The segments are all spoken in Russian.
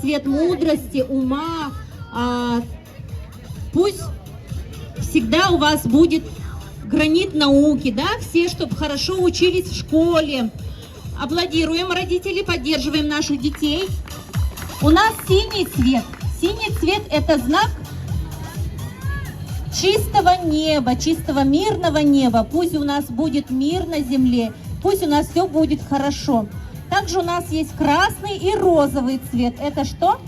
цвет мудрости, ума. Пусть всегда у вас будет гранит науки, да, все, чтобы хорошо учились в школе. Аплодируем, родители, поддерживаем наших детей. У нас синий цвет. Синий цвет – это знак чистого неба, чистого мирного неба. Пусть у нас будет мир на земле, пусть у нас все будет хорошо. Также у нас есть красный и розовый цвет. Это что?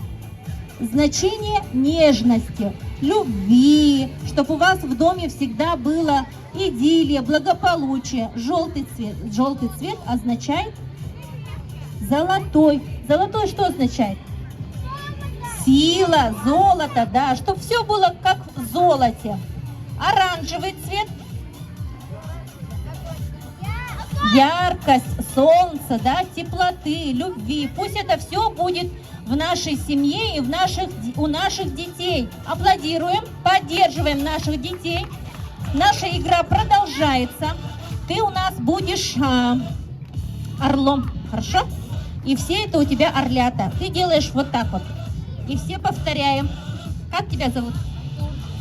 Значение нежности, любви, чтобы у вас в доме всегда было идиллия, благополучие. Желтый цвет означает золотой. Золотой что означает? Сила, золото, да, чтобы все было как в золоте. Оранжевый цвет. Яркость, солнце, да, теплоты, любви. Пусть это все будет в нашей семье и у наших детей. Аплодируем, поддерживаем наших детей. Наша игра продолжается. Ты у нас будешь орлом, хорошо? И все это у тебя орлята. Ты делаешь вот так вот. И все повторяем. Как тебя зовут?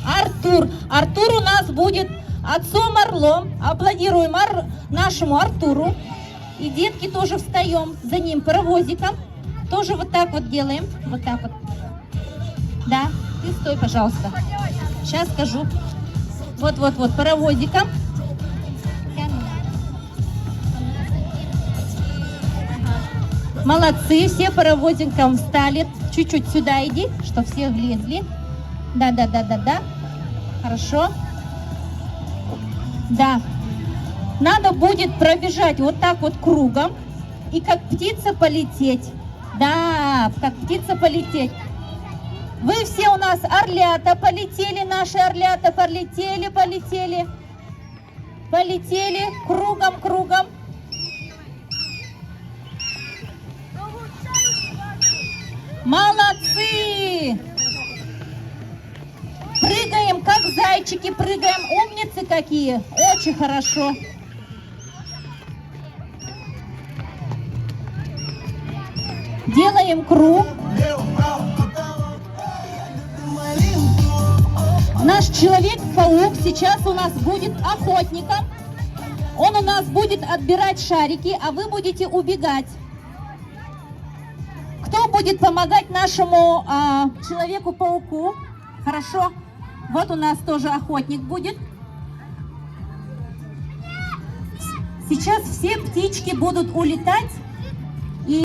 Артур. Артур у нас будет отцом орлом. Аплодируем нашему Артуру. И детки тоже встаем за ним паровозиком. Тоже вот так вот делаем. Вот так вот. Да, ты стой, пожалуйста. Сейчас скажу. Вот, паровозиком. Молодцы, все паровозиком встали. Чуть-чуть сюда иди, чтобы все влезли. Да. Хорошо. Да. Надо будет пробежать вот так вот кругом и как птица полететь. Да, как птица полететь. Вы все у нас орлята, полетели, наши орлята, полетели. Полетели кругом. Молодцы! Прыгаем, как зайчики, прыгаем. Умницы какие! Очень хорошо. Делаем круг. Наш Человек-паук сейчас у нас будет охотником. Он у нас будет отбирать шарики, а вы будете убегать. Кто будет помогать нашему Человеку-пауку? Хорошо. Вот у нас тоже охотник будет. Сейчас все птички будут улетать